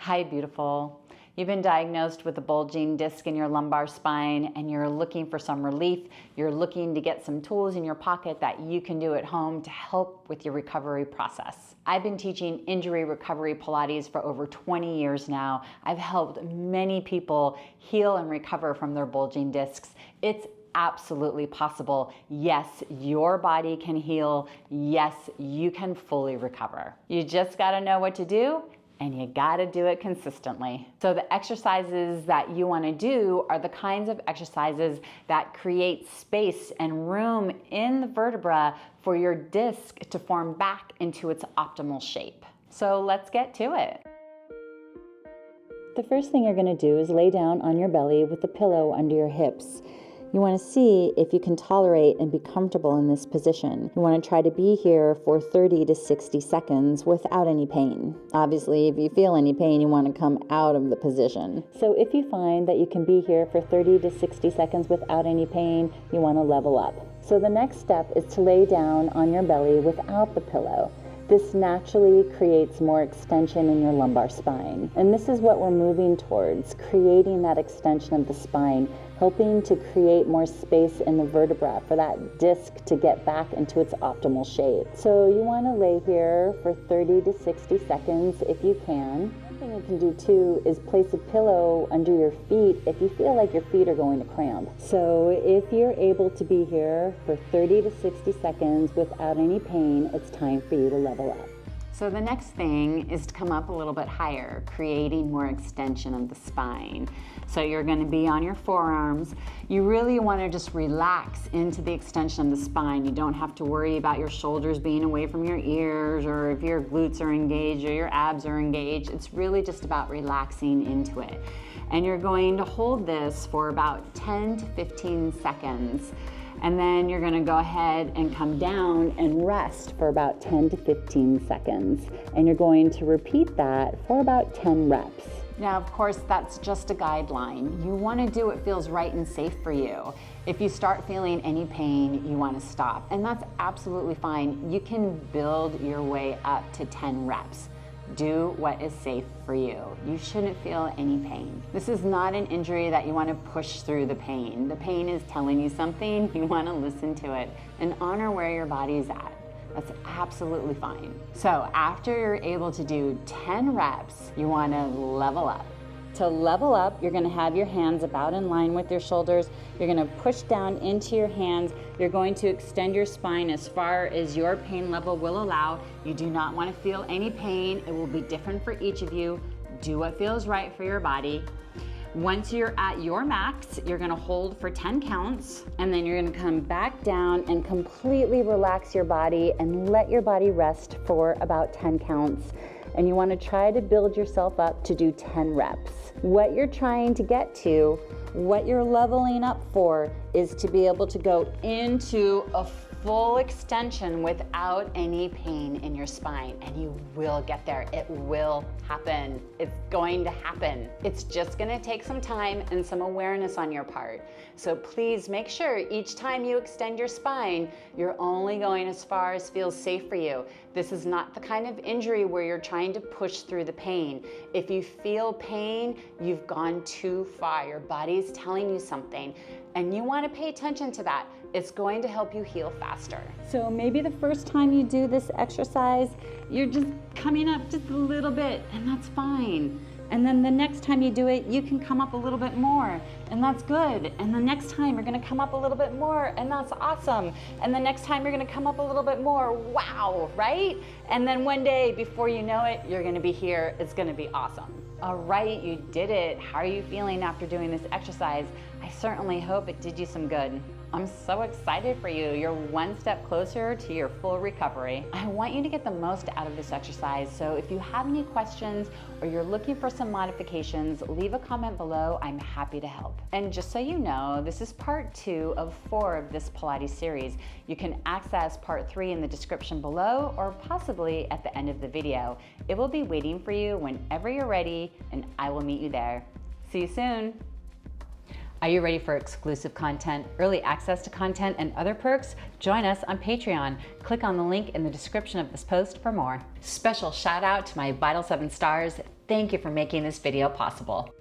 Hi, beautiful. You've been diagnosed with a bulging disc in your lumbar spine and you're looking for some relief. You're looking to get some tools in your pocket that you can do at home to help with your recovery process. I've been teaching injury recovery Pilates for over 20 years now. I've helped many people heal and recover from their bulging discs. It's absolutely possible. Yes, your body can heal. Yes, you can fully recover. You just gotta know what to do, and you gotta do it consistently. So the exercises that you wanna do are the kinds of exercises that create space and room in the vertebra for your disc to form back into its optimal shape. So let's get to it. The first thing you're gonna do is lay down on your belly with the pillow under your hips. You want to see if you can tolerate and be comfortable in this position. You want to try to be here for 30 to 60 seconds without any pain. Obviously, if you feel any pain, you want to come out of the position. So if you find that you can be here for 30 to 60 seconds without any pain, you want to level up. So the next step is to lay down on your belly without the pillow. This naturally creates more extension in your lumbar spine. And this is what we're moving towards, creating that extension of the spine, helping to create more space in the vertebra for that disc to get back into its optimal shape. So you want to lay here for 30 to 60 seconds if you can. One thing you can do too is place a pillow under your feet if you feel like your feet are going to cramp. So if you're able to be here for 30 to 60 seconds without any pain, it's time for you to level up. So the next thing is to come up a little bit higher, creating more extension of the spine. So you're going to be on your forearms. You really want to just relax into the extension of the spine. You don't have to worry about your shoulders being away from your ears, or if your glutes are engaged or your abs are engaged. It's really just about relaxing into it. And you're going to hold this for about 10 to 15 seconds. And then you're gonna go ahead and come down and rest for about 10 to 15 seconds. And you're going to repeat that for about 10 reps. Now, of course, that's just a guideline. You wanna do what feels right and safe for you. If you start feeling any pain, you wanna stop. And that's absolutely fine. You can build your way up to 10 reps. Do what is safe for you. You shouldn't feel any pain. This is not an injury that you want to push through the pain. The pain is telling you something. You want to listen to it and honor where your body's at. That's absolutely fine. So after you're able to do 10 reps, you want to level up. To level up, you're gonna have your hands about in line with your shoulders. You're gonna push down into your hands. You're going to extend your spine as far as your pain level will allow. You do not wanna feel any pain. It will be different for each of you. Do what feels right for your body. Once you're at your max, you're gonna hold for 10 counts, and then you're gonna come back down and completely relax your body and let your body rest for about 10 counts. And you want to try to build yourself up to do 10 reps. What you're trying to get to, what you're leveling up for, is to be able to go into a full extension without any pain in your spine, and you will get there. It will happen. It's going to happen. It's just going to take some time and some awareness on your part. So please make sure each time you extend your spine, you're only going as far as feels safe for you. This is not the kind of injury where you're trying to push through the pain. If you feel pain, you've gone too far. Your body's telling you something, and you want to pay attention to that. It's going to help you heal faster. So maybe the first time you do this exercise, you're just coming up just a little bit, and that's fine. And then the next time you do it, you can come up a little bit more, and that's good. And the next time you're gonna come up a little bit more, and that's awesome. And the next time you're gonna come up a little bit more, wow, right? And then one day, before you know it, you're gonna be here. It's gonna be awesome. All right, you did it. How are you feeling after doing this exercise? I certainly hope it did you some good. I'm so excited for you. You're one step closer to your full recovery. I want you to get the most out of this exercise, so if you have any questions or you're looking for some modifications, leave a comment below. I'm happy to help. And just so you know, this is part 2 of 4 of this Pilates series. You can access part 3 in the description below, or possibly at the end of the video. It will be waiting for you whenever you're ready, and I will meet you there. See you soon. Are you ready for exclusive content, early access to content, and other perks? Join us on Patreon. Click on the link in the description of this post for more. Special shout out to my Vital 7 stars. Thank you for making this video possible.